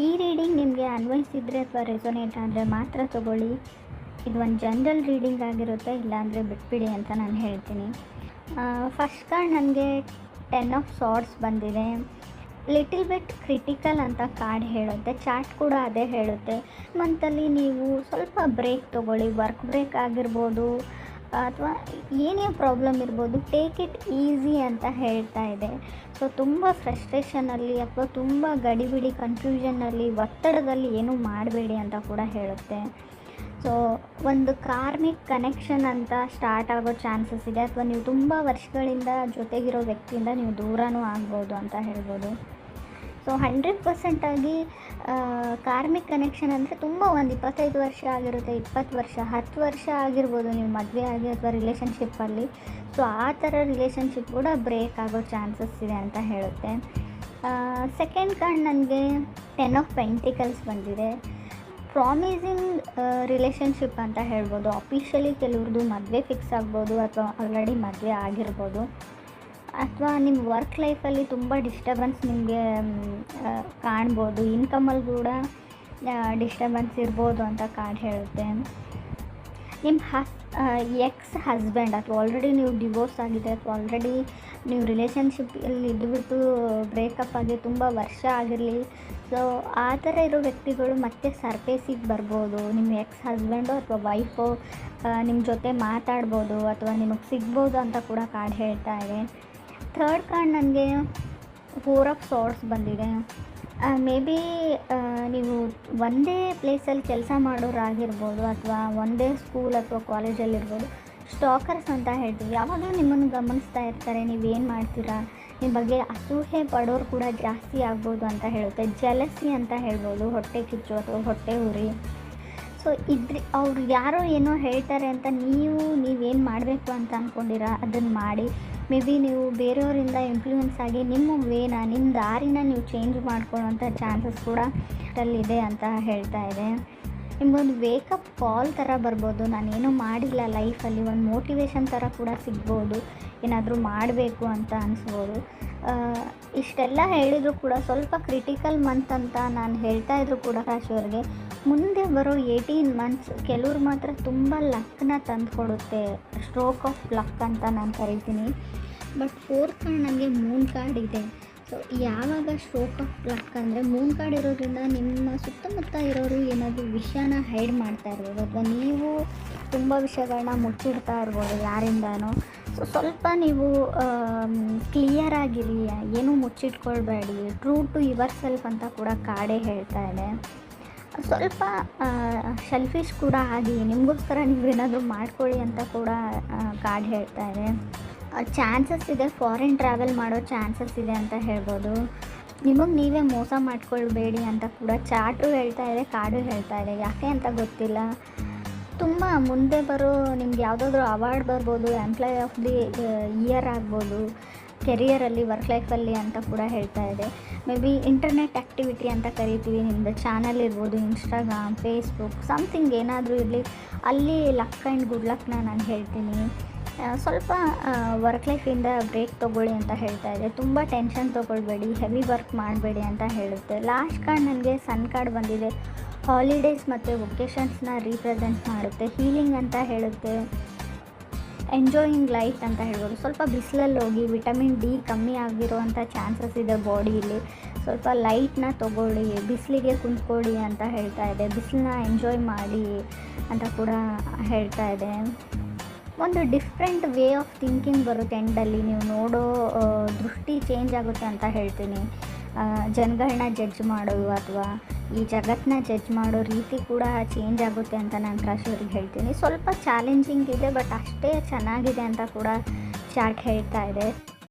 ಈ ರೀಡಿಂಗ್ ನಿಮಗೆ ಅನ್ವಯಿಸಿದರೆ ಅಥವಾ ರೆಸೊನೇಟ್ ಆದರೆ ಮಾತ್ರ ತೊಗೊಳ್ಳಿ. ಇದು ಒಂದು ಜನರಲ್ ರೀಡಿಂಗ್ ಆಗಿರುತ್ತೆ, ಇಲ್ಲಾಂದರೆ ಬಿಟ್ಬಿಡಿ ಅಂತ ನಾನು ಹೇಳ್ತೀನಿ. ಫಸ್ಟ್ ಕಾರ್ಡ್ ನನಗೆ 10 ಆಫ್ ಸಾರ್ಡ್ಸ್ ಬಂದಿದೆ. ಲಿಟಲ್ ಬಿಟ್ ಕ್ರಿಟಿಕಲ್ ಅಂತ ಕಾರ್ಡ್ ಹೇಳುತ್ತೆ. ಚಾರ್ಟ್ ಕೂಡ ಅದೇ ಹೇಳುತ್ತೆ. ಮಂತಲ್ಲಿ ನೀವು ಸ್ವಲ್ಪ ಬ್ರೇಕ್ ತೊಗೊಳ್ಳಿ. ವರ್ಕ್ ಬ್ರೇಕ್ ಆಗಿರ್ಬೋದು ಅಥವಾ ಏನೇ ಪ್ರಾಬ್ಲಮ್ ಇರ್ಬೋದು, ಟೇಕ್ ಇಟ್ ಈಸಿ ಅಂತ ಹೇಳ್ತಾ ಇದೆ. ಸೊ ತುಂಬ ಫ್ರಸ್ಟ್ರೇಷನಲ್ಲಿ ಅಥವಾ ತುಂಬ ಗಡಿಬಿಡಿ ಕನ್ಫ್ಯೂಷನ್ನಲ್ಲಿ ಒತ್ತಡದಲ್ಲಿ ಏನೂ ಮಾಡಬೇಡಿ ಅಂತ ಕೂಡ ಹೇಳುತ್ತೆ. ಸೊ ಒಂದು ಕಾರ್ಮಿಕ್ ಕನೆಕ್ಷನ್ ಅಂತ ಸ್ಟಾರ್ಟ್ ಆಗೋ ಚಾನ್ಸಸ್ ಇದೆ, ಅಥವಾ ನೀವು ತುಂಬ ವರ್ಷಗಳಿಂದ ಜೊತೆಗಿರೋ ವ್ಯಕ್ತಿಯಿಂದ ನೀವು ದೂರನೂ ಆಗ್ಬೋದು ಅಂತ ಹೇಳ್ಬೋದು. ಸೊ 100% ಆಗಿ ಕಾರ್ಮಿಕ್ ಕನೆಕ್ಷನ್ ಅಂದರೆ ತುಂಬ ಒಂದು 25 ವರ್ಷ ಆಗಿರುತ್ತೆ, 20 ವರ್ಷ, 10 ವರ್ಷ ಆಗಿರ್ಬೋದು ನೀವು ಮದುವೆ ಆಗಿ ಅಥವಾ ರಿಲೇಷನ್ಶಿಪ್ಪಲ್ಲಿ. ಸೊ ಆ ಥರ ರಿಲೇಷನ್ಶಿಪ್ ಕೂಡ ಬ್ರೇಕ್ ಆಗೋ ಚಾನ್ಸಸ್ ಇದೆ ಅಂತ ಹೇಳುತ್ತೆ. ಸೆಕೆಂಡ್ ಕಾರ್ಡ್ ನನಗೆ 10 ಆಫ್ ಪೆಂಟಿಕಲ್ಸ್ ಬಂದಿದೆ. ಪ್ರಾಮಿಸಿಂಗ್ ರಿಲೇಷನ್ಶಿಪ್ ಅಂತ ಹೇಳ್ಬೋದು. ಅಫಿಷಿಯಲಿ ಕೆಲವ್ರದ್ದು ಮದುವೆ ಫಿಕ್ಸ್ ಆಗ್ಬೋದು ಅಥವಾ ಆಲ್ರೆಡಿ ಮದುವೆ ಆಗಿರ್ಬೋದು. ಅಥವಾ ನಿಮ್ಮ ವರ್ಕ್ ಲೈಫಲ್ಲಿ ತುಂಬ ಡಿಸ್ಟರ್ಬೆನ್ಸ್ ನಿಮಗೆ ಕಾಣ್ಬೋದು. ಇನ್ಕಮಲ್ಲಿ ಕೂಡ ಡಿಸ್ಟರ್ಬೆನ್ಸ್ ಇರ್ಬೋದು ಅಂತ ಕಾರ್ಡ್ ಹೇಳುತ್ತೆ. ನಿಮ್ಮ ಎಕ್ಸ್ ಹಸ್ಬೆಂಡ್ ಅಥವಾ ಆಲ್ರೆಡಿ ನೀವು ಡಿವೋರ್ಸ್ ಆಗಿದೆ ಅಥವಾ ಆಲ್ರೆಡಿ ನೀವು ರಿಲೇಷನ್ಶಿಪ್ಪಲ್ಲಿ ಇದ್ದುಬಿಟ್ಟು ಬ್ರೇಕಪ್ ಆಗಿ ತುಂಬ ವರ್ಷ ಆಗಿರಲಿ, ಸೊ ಆ ಥರ ಇರೋ ವ್ಯಕ್ತಿಗಳು ಮತ್ತೆ ಸರ್ಫೇಸಿಗೆ ಬರ್ಬೋದು. ನಿಮ್ಮ ಎಕ್ಸ್ ಹಸ್ಬೆಂಡು ಅಥವಾ ವೈಫು ನಿಮ್ಮ ಜೊತೆ ಮಾತಾಡ್ಬೋದು ಅಥವಾ ನಿಮಗೆ ಸಿಗ್ಬೋದು ಅಂತ ಕೂಡ ಕಾರ್ಡ್ ಹೇಳ್ತಾ ಇದೆ. ಥರ್ಡ್ ಕಾರ್ಡ್ ನನಗೆ 4 ಆಫ್ ಸಾರ್ಡ್ಸ್ ಬಂದಿದೆ. ಮೇ ಬಿ ನೀವು ಒಂದೇ ಪ್ಲೇಸಲ್ಲಿ ಕೆಲಸ ಮಾಡೋರಾಗಿರ್ಬೋದು ಅಥವಾ ಒಂದೇ ಸ್ಕೂಲ್ ಅಥವಾ ಕಾಲೇಜಲ್ಲಿರ್ಬೋದು. ಸ್ಟಾಕರ್ಸ್ ಅಂತ ಹೇಳ್ತೀವಿ. ಯಾವಾಗಲೂ ನಿಮ್ಮನ್ನು ಗಮನಿಸ್ತಾ ಇರ್ತಾರೆ, ನೀವೇನು ಮಾಡ್ತೀರಾ, ನಿಮ್ಮ ಬಗ್ಗೆ ಅಸೂಹೆ ಪಡೋರು ಕೂಡ ಜಾಸ್ತಿ ಆಗ್ಬೋದು ಅಂತ ಹೇಳುತ್ತೆ. ಜಲಸಿ ಅಂತ ಹೇಳ್ಬೋದು, ಹೊಟ್ಟೆ ಕಿಚ್ಚು ಅಥವಾ ಹೊಟ್ಟೆ ಉರಿ. ಸೊ ಅವ್ರು ಯಾರೋ ಏನೋ ಹೇಳ್ತಾರೆ ಅಂತ ನೀವೇನು ಮಾಡಬೇಕು ಅಂತ ಅಂದ್ಕೊಂಡಿರಾ ಅದನ್ನು ಮಾಡಿ. ಮೇ ಬಿ ನೀವು ಬೇರೆಯವರಿಂದ ಇನ್ಫ್ಲೂಯೆನ್ಸ್ ಆಗಿ ನಿಮ್ಮ ದಾರಿನ ನೀವು ಚೇಂಜ್ ಮಾಡ್ಕೊಳ್ಳೋಂಥ ಚಾನ್ಸಸ್ ಕೂಡ ಅಲ್ಲಿದೆ ಅಂತ ಹೇಳ್ತಾ ಇದೆ. ನಿಮಗೊಂದು ವೇಕಪ್ ಕಾಲ್ ಥರ ಬರ್ಬೋದು. ನಾನೇನೂ ಮಾಡಿಲ್ಲ ಲೈಫಲ್ಲಿ, ಒಂದು ಮೋಟಿವೇಶನ್ ಥರ ಕೂಡ ಸಿಗ್ಬೋದು, ಏನಾದರೂ ಮಾಡಬೇಕು ಅಂತ ಅನಿಸ್ಬೋದು. ಇಷ್ಟೆಲ್ಲ ಹೇಳಿದರೂ ಕೂಡ ಸ್ವಲ್ಪ ಕ್ರಿಟಿಕಲ್ ಮಂತ್ ಅಂತ ನಾನು ಹೇಳ್ತಾ ಇದ್ರು ಕೂಡ ರಾಶಿಯವರಿಗೆ ಮುಂದೆ ಬರೋ 18 ಮಂತ್ಸ್ ಕೆಲವ್ರು ಮಾತ್ರ ತುಂಬ ಲಕ್ಕನ್ನ ತಂದುಕೊಡುತ್ತೆ. ಸ್ಟ್ರೋಕ್ ಆಫ್ ಲಕ್ ಅಂತ ನಾನು ಕರಿತೀನಿ. ಬಟ್ 4th ಕಾರ್ಡ್ ನನಗೆ ಮೂನ್ ಕಾರ್ಡ್ ಇದೆ. ಸೊ ಯಾವಾಗ ಸ್ಟ್ರೋಕ್ ಆಫ್ ಲಕ್ ಅಂದರೆ ಮೂನ್ ಕಾರ್ಡ್ ಇರೋದ್ರಿಂದ ನಿಮ್ಮ ಸುತ್ತಮುತ್ತ ಇರೋರು ಏನಾದರೂ ವಿಷಯನ ಹೈಡ್ ಮಾಡ್ತಾ ಇರ್ಬೋದು ಅಥವಾ ನೀವು ತುಂಬ ವಿಷಯಗಳನ್ನ ಮುಚ್ಚಿಡ್ತಾ ಇರ್ಬೋದು ಯಾರಿಂದನೋ. ಸೊ ಸ್ವಲ್ಪ ನೀವು ಕ್ಲಿಯರ್ ಆಗಿರಿ, ಏನೂ ಮುಚ್ಚಿಟ್ಕೊಳ್ಬೇಡಿ. ಟ್ರೂ ಟು ಯುವರ್ ಸೆಲ್ಫ್ ಅಂತ ಕೂಡ ಕಾರ್ಡೇ ಹೇಳ್ತಾ ಇದೆ. ಸ್ವಲ್ಪ ಸೆಲ್ಫಿಶ್ ಕೂಡ ಆಗಿ ನಿಮಗೋಸ್ಕರ ನೀವೇನಾದರೂ ಮಾಡ್ಕೊಳ್ಳಿ ಅಂತ ಕೂಡ ಕಾರ್ಡ್ ಹೇಳ್ತಾ ಇದೆ. ಚಾನ್ಸಸ್ ಇದೆ, ಫಾರಿನ್ ಟ್ರಾವೆಲ್ ಮಾಡೋ ಚಾನ್ಸಸ್ ಇದೆ ಅಂತ ಹೇಳ್ಬೋದು. ನಿಮಗೆ ನೀವೇ ಮೋಸ ಮಾಡ್ಕೊಳ್ಬೇಡಿ ಅಂತ ಕೂಡ ಚಾರ್ಟು ಹೇಳ್ತಾ ಇದೆ, ಕಾರ್ಡು ಹೇಳ್ತಾ ಇದೆ. ಯಾಕೆ ಅಂತ ಗೊತ್ತಿಲ್ಲ. ತುಂಬ ಮುಂದೆ ಬರೋ ನಿಮ್ಗೆ ಯಾವುದಾದ್ರೂ ಅವಾರ್ಡ್ ಬರ್ಬೋದು, ಎಂಪ್ಲಾಯ್ ಆಫ್ ದಿ ಇಯರ್ ಆಗ್ಬೋದು, ಕೆರಿಯರಲ್ಲಿ ವರ್ಕ್ ಲೈಫಲ್ಲಿ ಅಂತ ಕೂಡ ಹೇಳ್ತಾ ಇದೆ. ಮೇ ಬಿ ಇಂಟರ್ನೆಟ್ ಆ್ಯಕ್ಟಿವಿಟಿ ಅಂತ ಕರಿತೀವಿ, ನಿಮ್ಮದು ಚಾನಲ್ ಇರ್ಬೋದು, ಇನ್ಸ್ಟಾಗ್ರಾಮ್, ಫೇಸ್ಬುಕ್, ಸಮಥಿಂಗ್ ಏನಾದರೂ ಇರಲಿ, ಅಲ್ಲಿ ಲಕ್ ಆ್ಯಂಡ್ ಗುಡ್ ಲಕ್ನ ನಾನು ಹೇಳ್ತೀನಿ. ಸ್ವಲ್ಪ ವರ್ಕ್ ಲೈಫಿಂದ ಬ್ರೇಕ್ ತೊಗೊಳ್ಳಿ ಅಂತ ಹೇಳ್ತಾ ಇದೆ. ತುಂಬ ಟೆನ್ಷನ್ ತೊಗೊಳ್ಬೇಡಿ, ಹೆವಿ ವರ್ಕ್ ಮಾಡಬೇಡಿ ಅಂತ ಹೇಳುತ್ತೆ. ಲಾಸ್ಟ್ ಕಾರ್ಡ್ ನನಗೆ ಸನ್ ಕಾರ್ಡ್ ಬಂದಿದೆ. ಹಾಲಿಡೇಸ್ ಮತ್ತು ವೊಕೇಷನ್ಸ್ನ ರೀಪ್ರೆಸೆಂಟ್ ಮಾಡುತ್ತೆ. ಹೀಲಿಂಗ್ ಅಂತ ಹೇಳುತ್ತೆ. ಎಂಜಾಯಿಂಗ್ ಲೈಫ್ ಅಂತ ಹೇಳ್ಬೋದು. ಸ್ವಲ್ಪ ಬಿಸಿಲಲ್ಲಿ ಹೋಗಿ ವಿಟಮಿನ್ ಡಿ ಕಮ್ಮಿ ಆಗಿರುವಂಥ ಚಾನ್ಸಸ್ ಇದೆ ಬಾಡಿಯಲ್ಲಿ. ಸ್ವಲ್ಪ ಲೈಟ್ನ ತೊಗೊಳ್ಳಿ, ಬಿಸಿಲಿಗೆ ಕುಂತ್ಕೊಳ್ಳಿ ಅಂತ ಹೇಳ್ತಾ ಇದೆ. ಬಿಸಿಲನ್ನ ಎಂಜಾಯ್ ಮಾಡಿ ಅಂತ ಕೂಡ ಹೇಳ್ತಾ ಇದೆ. ಒಂದು ಡಿಫ್ರೆಂಟ್ ವೇ ಆಫ್ ಥಿಂಕಿಂಗ್ ಬರುತ್ತೆ ಎಂಡಲ್ಲಿ. ನೀವು ನೋಡೋ ದೃಷ್ಟಿ ಚೇಂಜ್ ಆಗುತ್ತೆ ಅಂತ ಹೇಳ್ತೀನಿ. ಜನಗಳನ್ನ ಜಡ್ಜ್ ಮಾಡೋದು ಅಥವಾ ಈ ಜಗತ್ತನ್ನ ಜಡ್ಜ್ ಮಾಡೋ ರೀತಿ ಕೂಡ ಚೇಂಜ್ ಆಗುತ್ತೆ ಅಂತ ನಾನು ರಾಶಿಯವರಿಗೆ ಹೇಳ್ತೀನಿ. ಸ್ವಲ್ಪ ಚಾಲೆಂಜಿಂಗ್ ಇದೆ, ಬಟ್ ಅಷ್ಟೇ ಚೆನ್ನಾಗಿದೆ ಅಂತ ಕೂಡ ಚಾರ್ಟ್ ಹೇಳ್ತಾ ಇದೆ.